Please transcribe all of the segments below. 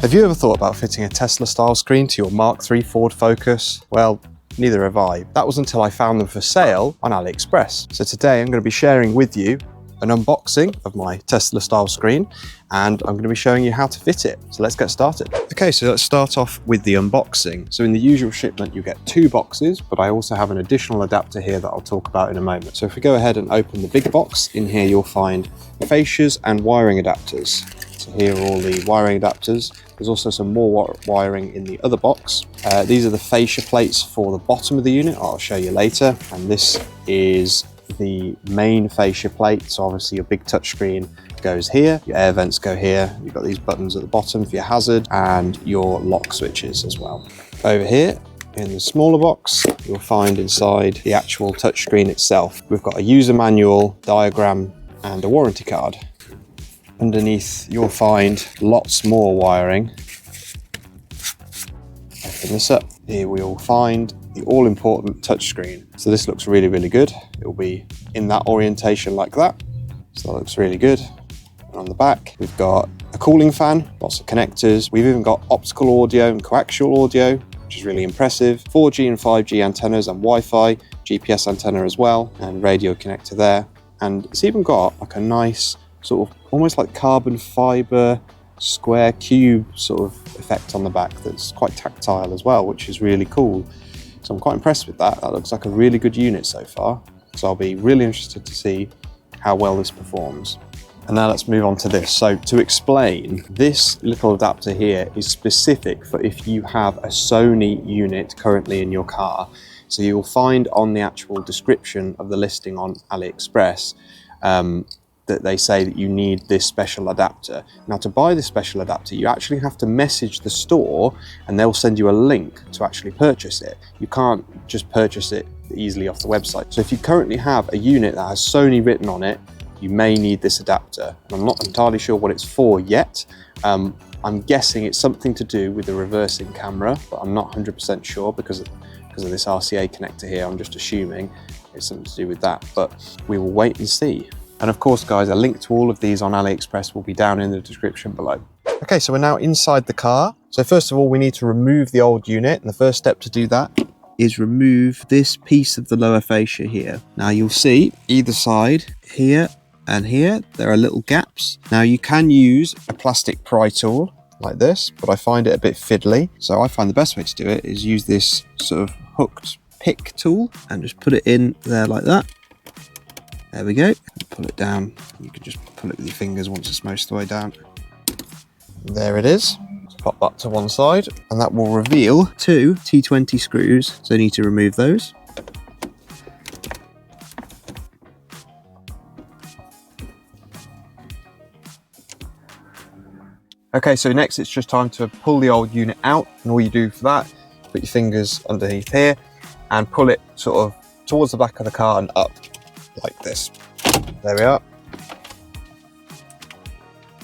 Have you ever thought about fitting a Tesla style screen to your Mk3 Ford Focus? Well, neither have I. That was until I found them for sale on AliExpress. So today I'm going to be sharing with you an unboxing of my Tesla style screen, and I'm going to be showing you how to fit it. So let's get started. Okay, so let's start off with the unboxing. So in the usual shipment, you get 2 boxes, but I also have an additional adapter here that I'll talk about in a moment. So if we go ahead and open the big box, in here you'll find fascias and wiring adapters. So here are all the wiring adapters. There's also some more wiring in the other box. These are the fascia plates for the bottom of the unit. I'll show you later. And this is the main fascia plate. So obviously your big touchscreen goes here, your air vents go here. You've got these buttons at the bottom for your hazard and your lock switches as well. Over here in the smaller box, you'll find inside the actual touchscreen itself. We've got a user manual, diagram, and a warranty card. Underneath, you'll find lots more wiring. Open this up. Here we'll find the all-important touchscreen. So this looks really, really good. It will be in that orientation like that. So that looks really good. And on the back, we've got a cooling fan, lots of connectors. We've even got optical audio and coaxial audio, which is really impressive. 4G and 5G antennas and Wi-Fi, GPS antenna as well, and radio connector there. And it's even got like a nice sort of almost like carbon fiber square cube sort of effect on the back that's quite tactile as well, which is really cool. So I'm quite impressed with that. That looks like a really good unit so far. So I'll be really interested to see how well this performs. And now let's move on to this. So to explain, this little adapter here is specific for if you have a Sony unit currently in your car. So you'll find on the actual description of the listing on AliExpress that they say that you need this special adapter. Now to buy this special adapter, you actually have to message the store and they'll send you a link to actually purchase it. You can't just purchase it easily off the website. So if you currently have a unit that has Sony written on it, you may need this adapter. And I'm not entirely sure what it's for yet. I'm guessing it's something to do with the reversing camera, but I'm not 100% sure because of this RCA connector here. I'm just assuming it's something to do with that, but we will wait and see. And of course, guys, a link to all of these on AliExpress will be down in the description below. Okay, so we're now inside the car. So first of all, we need to remove the old unit. And the first step to do that is remove this piece of the lower fascia here. Now you'll see either side here and here, there are little gaps. Now you can use a plastic pry tool like this, but I find it a bit fiddly. So I find the best way to do it is use this sort of hooked pick tool and just put it in there like that. There we go. Pull it down. You can just pull it with your fingers once it's most of the way down. There it is. Let's pop that to one side, and that will reveal 2 T20 screws. So you need to remove those. Okay, so next it's just time to pull the old unit out, and all you do for that, put your fingers underneath here and pull it sort of towards the back of the car and up. Like this. There we are.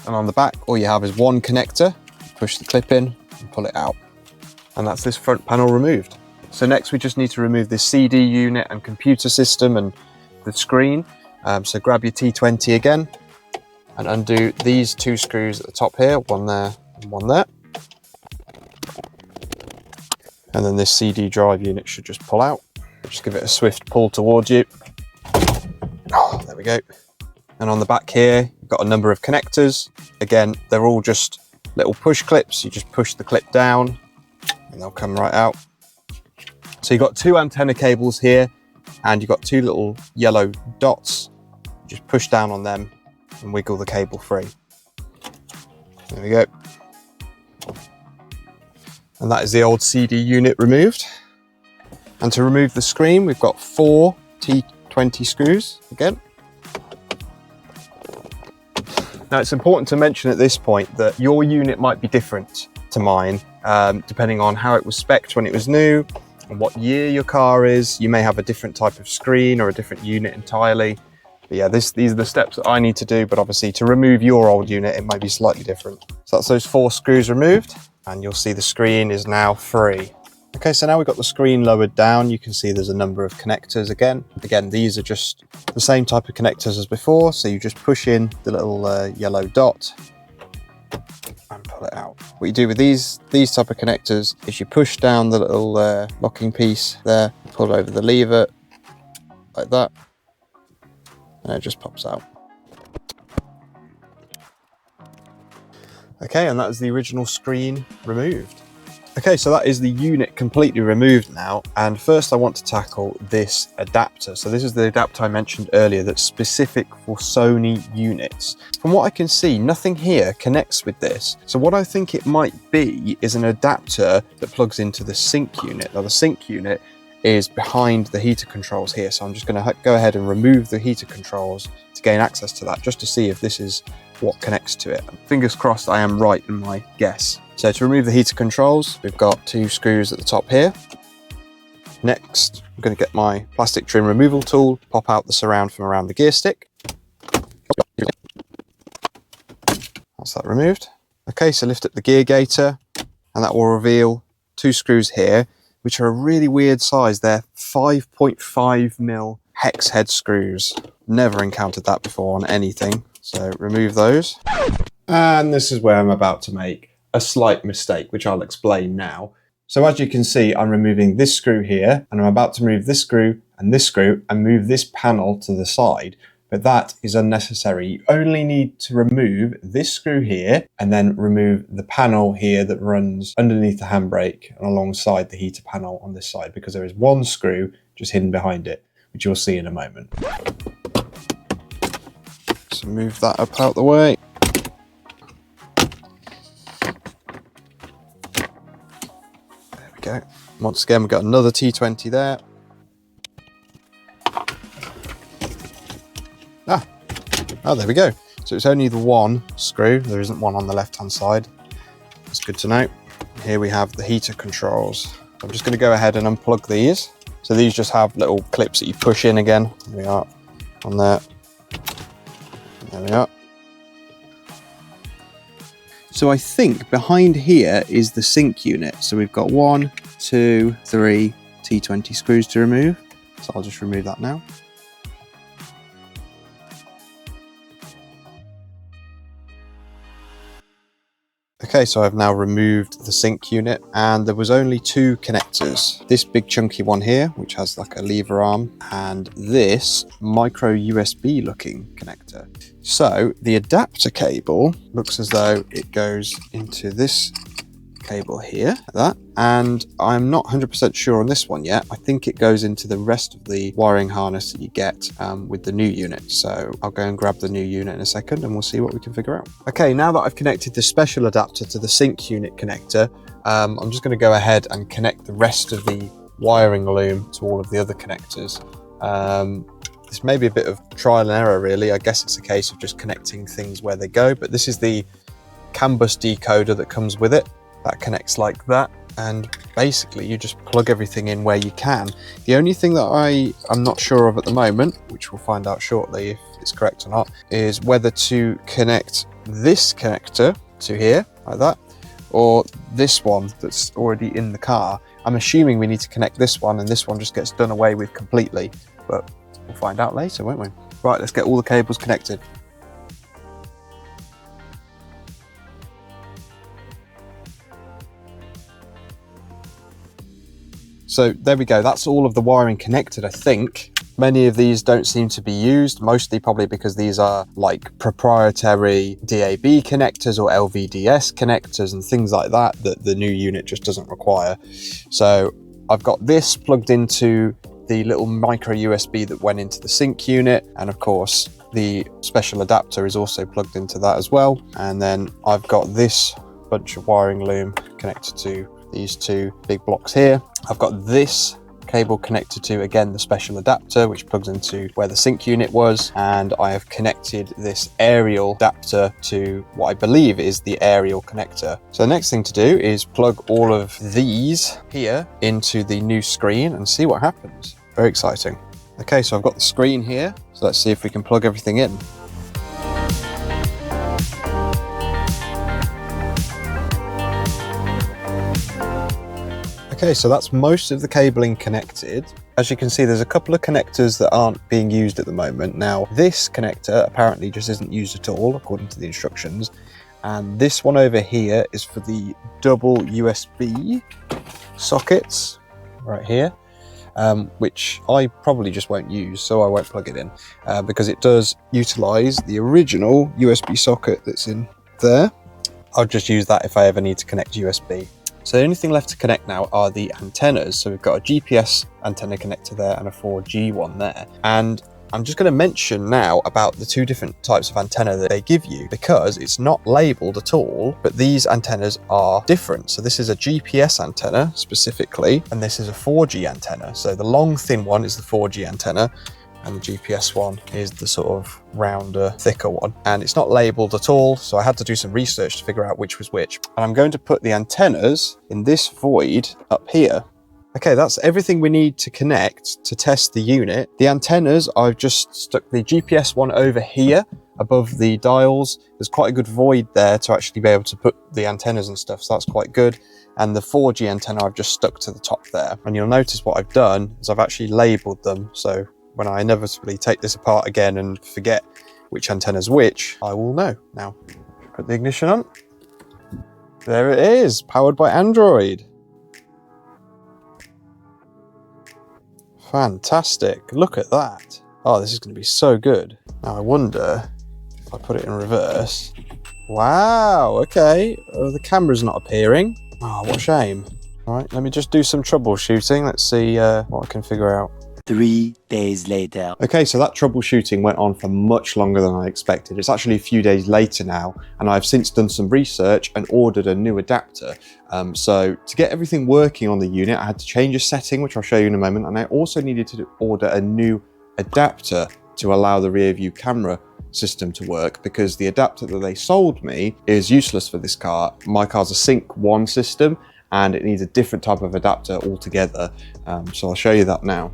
And on the back, all you have is one connector. Push the clip in and pull it out. And that's this front panel removed. So next we just need to remove this CD unit and computer system and the screen. So grab your T20 again and undo these 2 screws at the top here, one there and one there. And then this CD drive unit should just pull out. Just give it a swift pull towards you. Oh, there we go. And on the back here, you've got a number of connectors. Again, they're all just little push clips. You just push the clip down and they'll come right out. So you've got 2 antenna cables here and you've got 2 little yellow dots. You just push down on them and wiggle the cable free. There we go. And that is the old CD unit removed. And to remove the screen, we've got 4 T20 screws again. Now it's important to mention at this point that your unit might be different to mine, depending on how it was spec'd when it was new and what year your car is. You may have a different type of screen or a different unit entirely. But yeah, these are the steps that I need to do, but obviously to remove your old unit, it might be slightly different. So that's those 4 screws removed, and you'll see the screen is now free. Okay, so now we've got the screen lowered down. You can see there's a number of connectors again. Again, these are just the same type of connectors as before. So you just push in the little yellow dot and pull it out. What you do with these type of connectors is you push down the little locking piece there, pull over the lever like that, and it just pops out. Okay, and that is the original screen removed. Okay, so that is the unit completely removed now, and first I want to tackle this adapter. So this is the adapter I mentioned earlier that's specific for Sony units. From what I can see, nothing here connects with this. So what I think it might be is an adapter that plugs into the sync unit. Now the sync unit is behind the heater controls here, so I'm just going to go ahead and remove the heater controls to gain access to that, just to see if this is what connects to it. Fingers crossed I am right in my guess. So to remove the heater controls, we've got 2 screws at the top here. Next, I'm going to get my plastic trim removal tool, pop out the surround from around the gear stick. That's that removed. Okay, so lift up the gear gaiter, and that will reveal 2 screws here, which are a really weird size. They're 5.5mm hex head screws. Never encountered that before on anything. So remove those. And this is where I'm about to make a slight mistake, which I'll explain now. So as you can see, I'm removing this screw here, and I'm about to remove this screw and move this panel to the side. But that is unnecessary. You only need to remove this screw here and then remove the panel here that runs underneath the handbrake and alongside the heater panel on this side, because there is 1 screw just hidden behind it, which you'll see in a moment. So move that up out the way. There we go. Once again, we've got another T20 there. Oh, there we go. So it's only the 1 screw. There isn't one on the left-hand side. That's good to know. Here we have the heater controls. I'm just going to go ahead and unplug these. So these just have little clips that you push in again. There we are, on there. There we are. So I think behind here is the sync unit. So we've got 1, 2, 3 T20 screws to remove. So I'll just remove that now. Okay, so I've now removed the sync unit, and there was only 2 connectors. This big chunky one here, which has like a lever arm, and this micro USB looking connector. So the adapter cable looks as though it goes into this cable here, like that. And I'm not 100% sure on this one yet. I think it goes into the rest of the wiring harness that you get with the new unit. So I'll go and grab the new unit in a second and we'll see what we can figure out. Okay, now that I've connected the special adapter to the sync unit connector, I'm just going to go ahead and connect the rest of the wiring loom to all of the other connectors. This may be a bit of trial and error really. I guess it's a case of just connecting things where they go, but this is the CAN bus decoder that comes with it. That connects like that, and basically you just plug everything in where you can. The only thing that I'm not sure of at the moment, which we'll find out shortly if it's correct or not, is whether to connect this connector to here, like that, or this one that's already in the car. I'm assuming we need to connect this one, and this one just gets done away with completely, but we'll find out later, won't we? Right, let's get all the cables connected. So there we go, that's all of the wiring connected, I think. Many of these don't seem to be used, mostly probably because these are like proprietary DAB connectors or LVDS connectors and things like that that the new unit just doesn't require. So I've got this plugged into the little micro USB that went into the sync unit, and of course the special adapter is also plugged into that as well. And then I've got this bunch of wiring loom connected to these 2 big blocks here. I've got this cable connected to, again, the special adapter, which plugs into where the sync unit was, and I have connected this aerial adapter to what I believe is the aerial connector. So the next thing to do is plug all of these here into the new screen and see what happens. Very exciting. Okay, so I've got the screen here, so let's see if we can plug everything in. Okay, so that's most of the cabling connected. As you can see, there's a couple of connectors that aren't being used at the moment. Now, this connector apparently just isn't used at all, according to the instructions. And this one over here is for the double USB sockets right here, which I probably just won't use, so I won't plug it in because it does utilize the original USB socket that's in there. I'll just use that if I ever need to connect USB. So the only thing left to connect now are the antennas. So we've got a GPS antenna connector there and a 4G one there. And I'm just going to mention now about the two different types of antenna that they give you, because it's not labeled at all, but these antennas are different. So this is a GPS antenna specifically, and this is a 4G antenna. So the long thin one is the 4G antenna, and the GPS one is the sort of rounder, thicker one. And it's not labeled at all, so I had to do some research to figure out which was which. And I'm going to put the antennas in this void up here. Okay, that's everything we need to connect to test the unit. The antennas, I've just stuck the GPS one over here above the dials. There's quite a good void there to actually be able to put the antennas and stuff, so that's quite good. And the 4G antenna I've just stuck to the top there. And you'll notice what I've done is I've actually labeled them, so when I inevitably take this apart again and forget which antenna's which, I will know. Now, put the ignition on. There it is, powered by Android. Fantastic, look at that. Oh, this is going to be so good. Now I wonder if I put it in reverse. Wow, okay, the camera's not appearing. Oh, what a shame. All right, let me just do some troubleshooting. Let's see what I can figure out. 3 days later. Okay, so that troubleshooting went on for much longer than I expected. It's actually a few days later now, and I've since done some research and ordered a new adapter. So to get everything working on the unit, I had to change a setting, which I'll show you in a moment, and I also needed to order a new adapter to allow the rear view camera system to work, because the adapter that they sold me is useless for this car. My car's a Sync 1 system, and it needs a different type of adapter altogether. So I'll show you that now.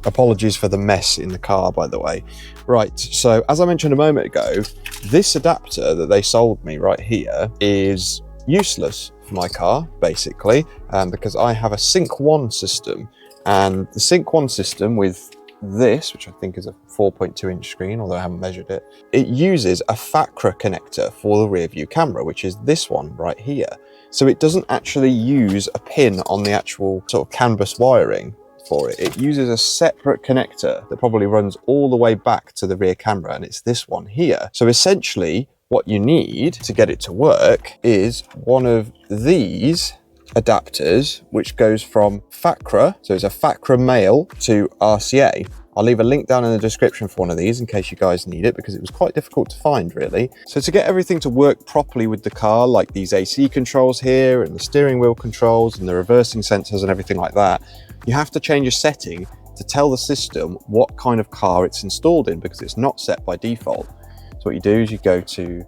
Apologies for the mess in the car, by the way. Right, so as I mentioned a moment ago, this adapter that they sold me right here is useless for my car, basically, because I have a Sync 1 system, and the Sync 1 system with this, which I think is a 4.2 inch screen, although I haven't measured it, it uses a FACRA connector for the rear view camera, which is this one right here. So it doesn't actually use a pin on the actual sort of canvas wiring for it. It uses a separate connector that probably runs all the way back to the rear camera, and it's this one here. So essentially what you need to get it to work is one of these adapters, which goes from FACRA, so it's a FACRA male, to RCA. I'll leave a link down in the description for one of these in case you guys need it, because it was quite difficult to find, really. So to get everything to work properly with the car, like these AC controls here and the steering wheel controls and the reversing sensors and everything like that, you have to change a setting to tell the system what kind of car it's installed in, because it's not set by default. So what you do is you go to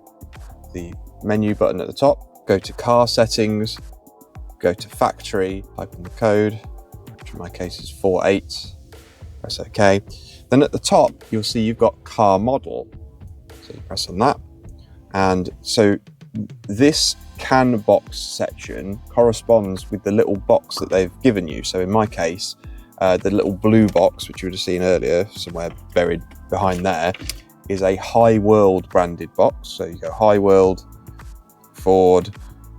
the menu button at the top, go to car settings, go to factory, type in the code, which in my case is 48, press OK. Then at the top, you'll see you've got car model. So you press on that. And so this CAN box section corresponds with the little box that they've given you. So in my case, the little blue box, which you would have seen earlier, somewhere buried behind there, is a Hi World branded box. So you go Hi World, Ford,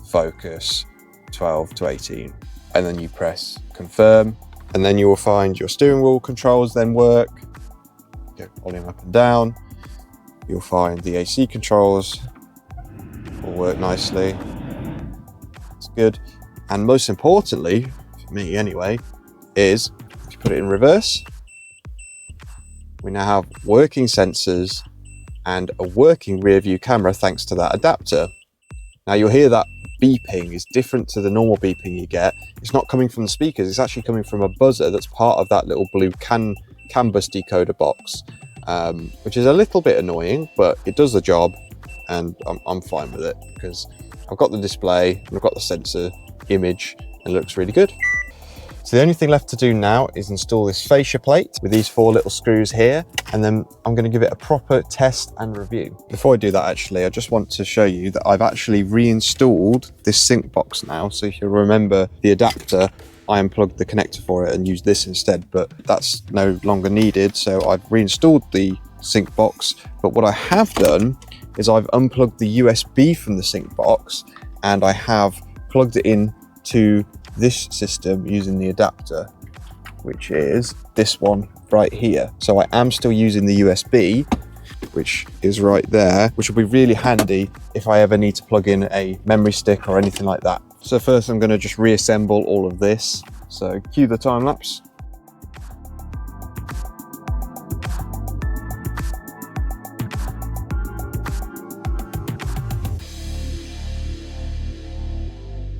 Focus, 12 to 18, and then you press confirm, and then you will find your steering wheel controls then work. Go volume up and down. You'll find the AC controls will work nicely. It's good. And most importantly, for me anyway, is if you put it in reverse, we now have working sensors and a working rear view camera thanks to that adapter. Now you'll hear that beeping is different to the normal beeping you get. It's not coming from the speakers, it's actually coming from a buzzer that's part of that little blue CAN bus decoder box, which is a little bit annoying, but it does the job, and I'm fine with it because I've got the display and I've got the sensor image and it looks really good. So the only thing left to do now is install this fascia plate with these 4 little screws here, and then I'm going to give it a proper test and review. Before I do that, actually, I just want to show you that I've actually reinstalled this sync box now. So if you remember the adapter, I unplugged the connector for it and used this instead, but that's no longer needed. So I've reinstalled the sync box, but what I have done is I've unplugged the USB from the sync box and I have plugged it in to this system using the adapter, which is this one right here. So I am still using the USB, which is right there, which will be really handy if I ever need to plug in a memory stick or anything like that. So first I'm going to just reassemble all of this. So cue the time lapse.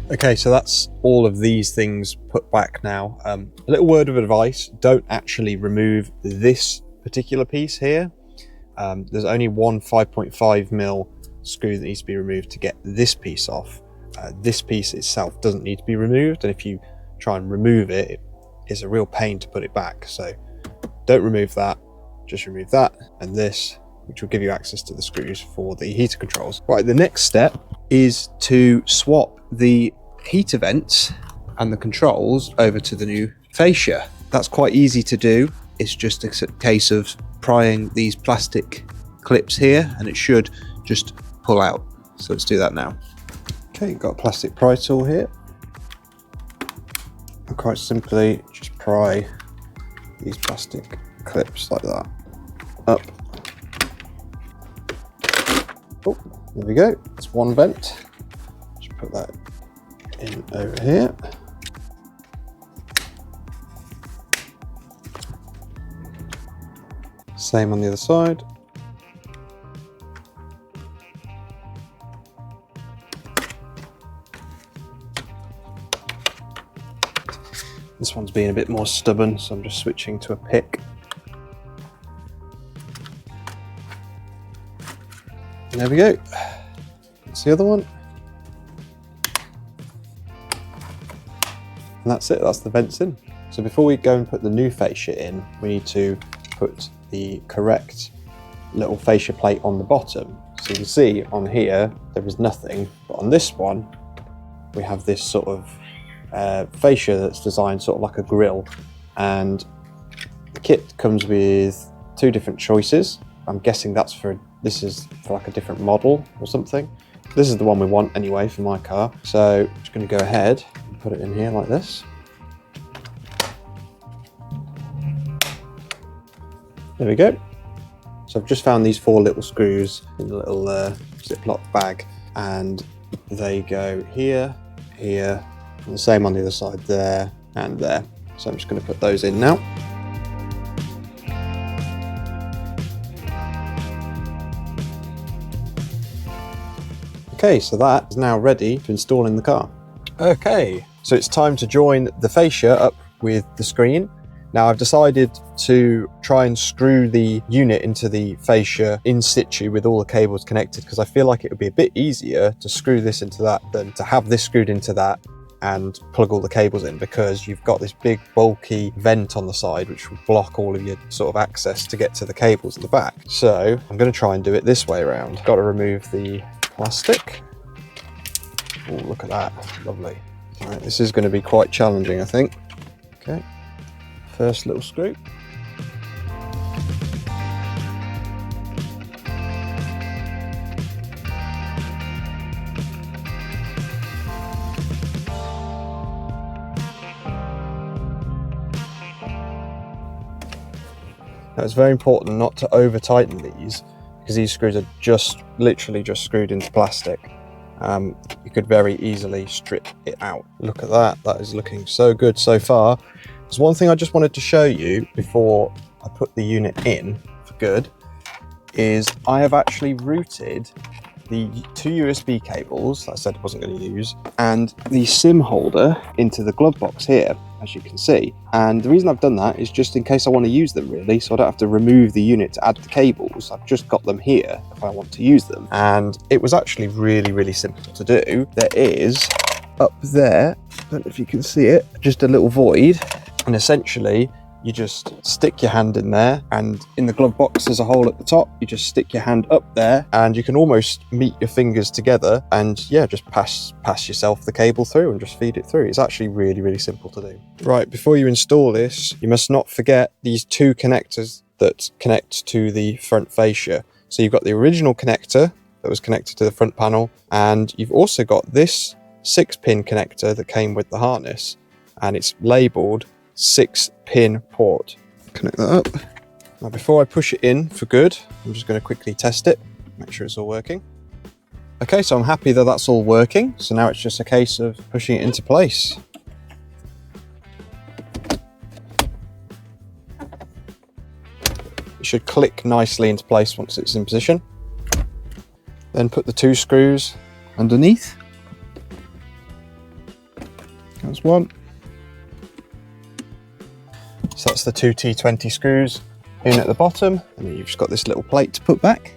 Okay, so that's all of these things put back now. A little word of advice, don't actually remove this particular piece here. There's only one 5.5mm screw that needs to be removed to get this piece off. This piece itself doesn't need to be removed, and if you try and remove it, it is a real pain to put it back. So don't remove that, just remove that and this, which will give you access to the screws for the heater controls. Right, the next step is to swap the heater vents and the controls over to the new fascia. That's quite easy to do. It's just a case of prying these plastic clips here and it should just pull out. So let's do that now. Okay, got a plastic pry tool here. And quite simply just pry these plastic clips like that up. Oh, there we go. That's one vent. Just put that in over here. Same on the other side. This one's being a bit more stubborn, so I'm just switching to a pick. And there we go. That's the other one. And that's it, that's the vents in. So before we go and put the new fascia in, we need to put the correct little fascia plate on the bottom. So you can see on here, there is nothing, but on this one, we have this sort of fascia that's designed sort of like a grill. And the kit comes with two different choices. I'm guessing this is for like a different model or something. This is the one we want anyway for my car. So I'm just going to go ahead and put it in here like this. There we go. So I've just found these 4 little screws in a little Ziploc bag, and they go here, here, and the same on the other side there and there. So I'm just going to put those in now. Okay, so that is now ready to install in the car. Okay, so it's time to join the fascia up with the screen. Now I've decided to try and screw the unit into the fascia in situ with all the cables connected, because I feel like it would be a bit easier to screw this into that than to have this screwed into that and plug all the cables in, because you've got this big bulky vent on the side which will block all of your sort of access to get to the cables at the back. So I'm going to try and do it this way around. Got to remove the plastic. Oh, look at that, lovely. All right, this is going to be quite challenging, I think. Okay. First little screw. Now it's very important not to over tighten these, because these screws are literally just screwed into plastic. You could very easily strip it out. Look at that, that is looking so good so far. There's one thing I just wanted to show you before I put the unit in for good, is I have actually routed the 2 USB cables that I said I wasn't going to use and the SIM holder into the glove box here, as you can see. And the reason I've done that is just in case I want to use them, really, so I don't have to remove the unit to add the cables. I've just got them here if I want to use them. And it was actually really, really simple to do. There is up there, I don't know if you can see it, just a little void. And essentially, you just stick your hand in there, and in the glove box there's a hole at the top. You just stick your hand up there and you can almost meet your fingers together and yeah, just pass yourself the cable through and just feed it through. It's actually really, really simple to do. Right, before you install this, you must not forget these 2 connectors that connect to the front fascia. So you've got the original connector that was connected to the front panel, and you've also got this 6-pin connector that came with the harness, and it's labelled 6-pin port. Connect that up. Now before I push it in for good, I'm just going to quickly test it, make sure it's all working. Okay, so I'm happy that that's all working, so now it's just a case of pushing it into place. It should click nicely into place once it's in position. Then put the 2 screws underneath. That's one. So that's the 2 T20 screws in at the bottom, and then you've just got this little plate to put back.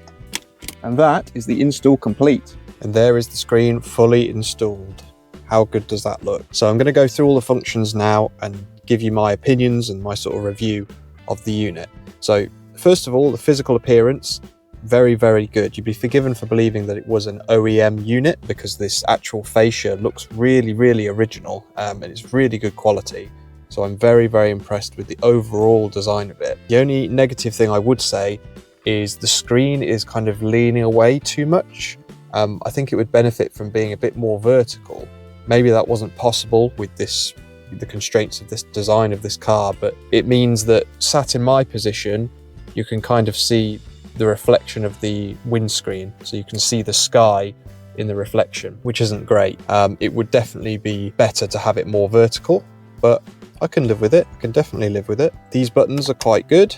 And that is the install complete. And there is the screen fully installed. How good does that look? So I'm going to go through all the functions now and give you my opinions and my sort of review of the unit. So first of all, the physical appearance, very, very good. You'd be forgiven for believing that it was an OEM unit because this actual fascia looks really, really original, and it's really good quality. So I'm very, very impressed with the overall design of it. The only negative thing I would say is the screen is kind of leaning away too much. I think it would benefit from being a bit more vertical. Maybe that wasn't possible with the constraints of this design of this car, but it means that sat in my position, you can kind of see the reflection of the windscreen. So you can see the sky in the reflection, which isn't great. It would definitely be better to have it more vertical, but I can live with it. I can definitely live with it. These buttons are quite good.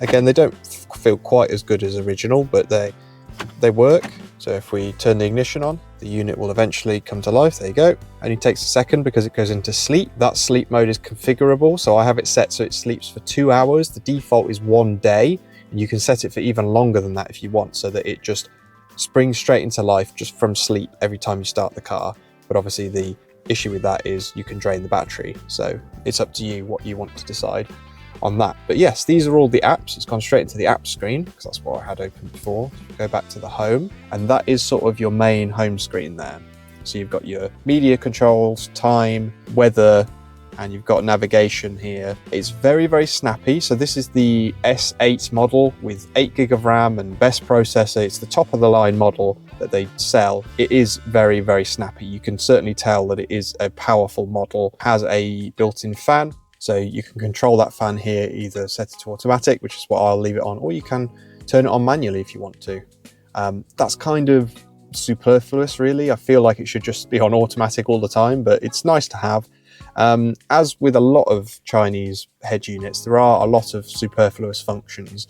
Again, they don't feel quite as good as original, but they work. So if we turn the ignition on, the unit will eventually come to life. There you go. Only takes a second because it goes into sleep. That sleep mode is configurable. So I have it set so it sleeps for 2 hours. The default is 1 day, and you can set it for even longer than that if you want, so that it just springs straight into life just from sleep every time you start the car. But obviously the issue with that is you can drain the battery. So it's up to you what you want to decide on that. But yes, these are all the apps. It's gone straight into the app screen because that's what I had open before. Go back to the home, and that is sort of your main home screen there. So you've got your media controls, time, weather, and you've got navigation here. It's very, very snappy. So this is the S8 model with 8 gig of RAM and best processor. It's the top of the line model that they sell. It is very, very snappy. You can certainly tell that it is a powerful model. It has a built-in fan. So you can control that fan here, either set it to automatic, which is what I'll leave it on, or you can turn it on manually if you want to. That's kind of superfluous, really. I feel like it should just be on automatic all the time, but it's nice to have. As with a lot of Chinese head units, there are a lot of superfluous functions.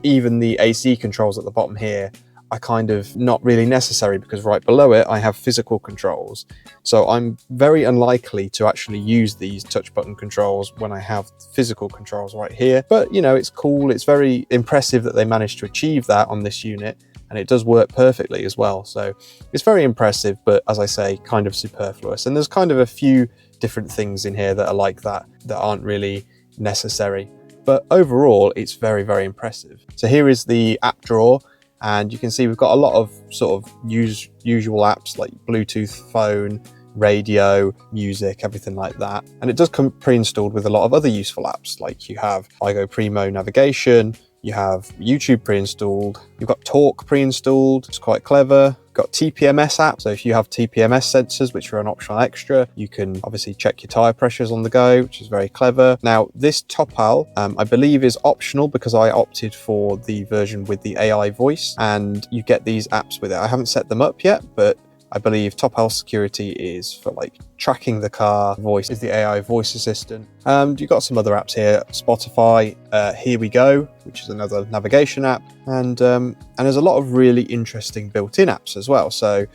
Even the AC controls at the bottom here are kind of not really necessary because right below it I have physical controls. So I'm very unlikely to actually use these touch button controls when I have physical controls right here. But you know, it's cool. It's very impressive that they managed to achieve that on this unit, and it does work perfectly as well. So it's very impressive, but as I say, kind of superfluous. And there's kind of a few different things in here that are like that aren't really necessary. But overall, it's very, very impressive. So here is the app drawer. And you can see we've got a lot of sort of usual apps like Bluetooth, phone, radio, music, everything like that. And it does come pre-installed with a lot of other useful apps, like you have iGo Primo navigation, you have YouTube pre-installed, you've got Talk pre-installed, it's quite clever. Got TPMS app, so if you have TPMS sensors, which are an optional extra, you can obviously check your tire pressures on the go, which is very clever. Now this Topal, I believe is optional because I opted for the version with the AI voice, and you get these apps with it. I haven't set them up yet, but I believe Topal security is for like tracking the car. Voice is the AI voice assistant. You've got some other apps here, Spotify, Here We Go, which is another navigation app. And there's a lot of really interesting built-in apps as well. So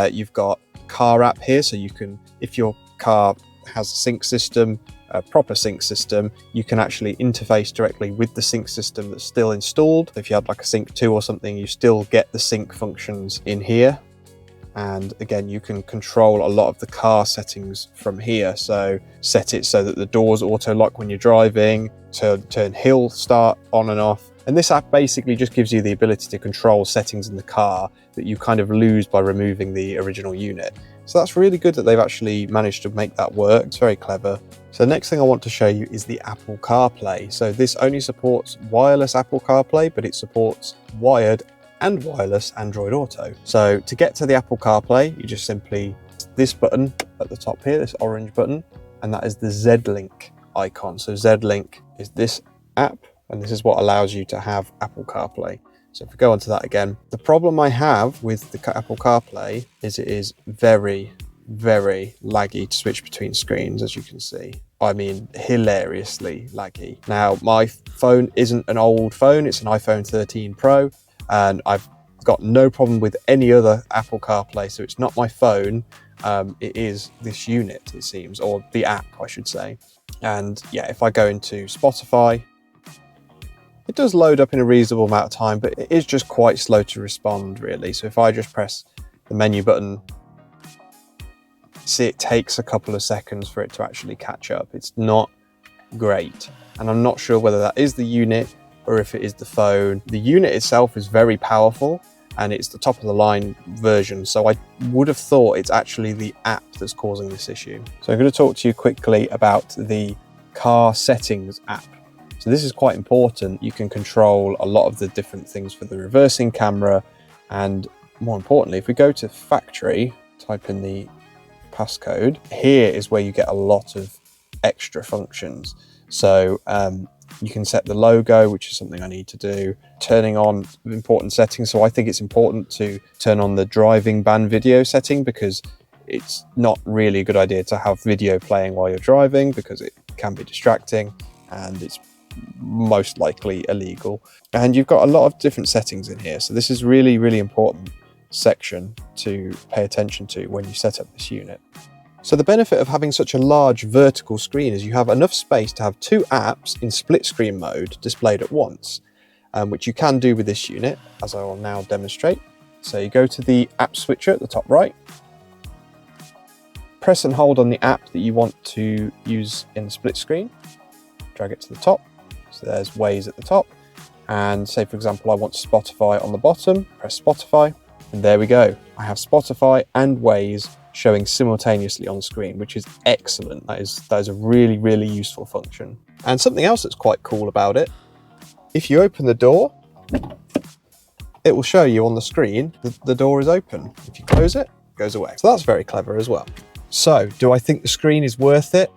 you've got car app here. So you can, if your car has a sync system, a proper sync system, you can actually interface directly with the sync system that's still installed. If you had like a Sync 2 or something, you still get the sync functions in here. And again, you can control a lot of the car settings from here. So set it so that the doors auto lock when you're driving, turn hill start on and off. And this app basically just gives you the ability to control settings in the car that you kind of lose by removing the original unit. So that's really good that they've actually managed to make that work. It's very clever. So the next thing I want to show you is the Apple CarPlay. So this only supports wireless Apple CarPlay, but it supports wired and wireless Android Auto. So to get to the Apple CarPlay, you just simply this button at the top here, this orange button, and that is the Z-Link icon. So Z-Link is this app, and this is what allows you to have Apple CarPlay. So if we go onto that again, the problem I have with the Apple CarPlay is it is very, very laggy to switch between screens, as you can see. I mean, hilariously laggy. Now, my phone isn't an old phone, it's an iPhone 13 Pro, and I've got no problem with any other Apple CarPlay, so it's not my phone, it is this unit, it seems, or the app, I should say. And yeah, if I go into Spotify, it does load up in a reasonable amount of time, but it is just quite slow to respond, really. So if I just press the menu button, see, it takes a couple of seconds for it to actually catch up. It's not great. And I'm not sure whether that is the unit or if it is the phone. The unit itself is very powerful and it's the top of the line version. So I would have thought it's actually the app that's causing this issue. So I'm going to talk to you quickly about the car settings app. So this is quite important. You can control a lot of the different things for the reversing camera. And more importantly, if we go to factory, type in the passcode, here is where you get a lot of extra functions. So you can set the logo, which is something I need to do, turning on important settings. So I think it's important to turn on the driving ban video setting, because it's not really a good idea to have video playing while you're driving, because it can be distracting and it's most likely illegal. And you've got a lot of different settings in here. So this is really, really important section to pay attention to when you set up this unit. So the benefit of having such a large vertical screen is you have enough space to have two apps in split screen mode displayed at once, which you can do with this unit, as I will now demonstrate. So you go to the app switcher at the top right, press and hold on the app that you want to use in the split screen, drag it to the top. So there's Waze at the top, and say for example I want Spotify on the bottom, press Spotify, and there we go. I have Spotify and Waze showing simultaneously on the screen, which is excellent. That is a really, really useful function. And something else that's quite cool about it, if you open the door, it will show you on the screen that the door is open. If you close it, it goes away. So that's very clever as well. So do I think the screen is worth it?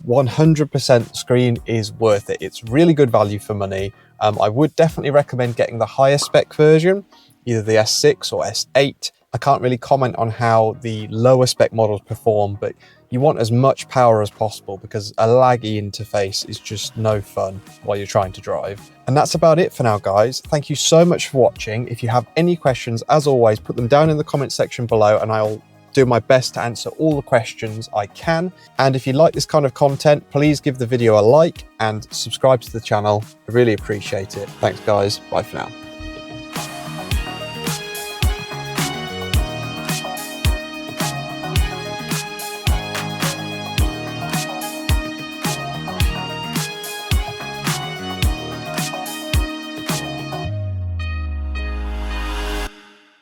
100% screen is worth it. It's really good value for money. I would definitely recommend getting the higher spec version, either the S6 or S8. I can't really comment on how the lower spec models perform, but you want as much power as possible because a laggy interface is just no fun while you're trying to drive. And that's about it for now, guys. Thank you so much for watching. If you have any questions, as always, put them down in the comment section below and I'll do my best to answer all the questions I can. And if you like this kind of content, please give the video a like and subscribe to the channel. I really appreciate it. Thanks, guys. Bye for now.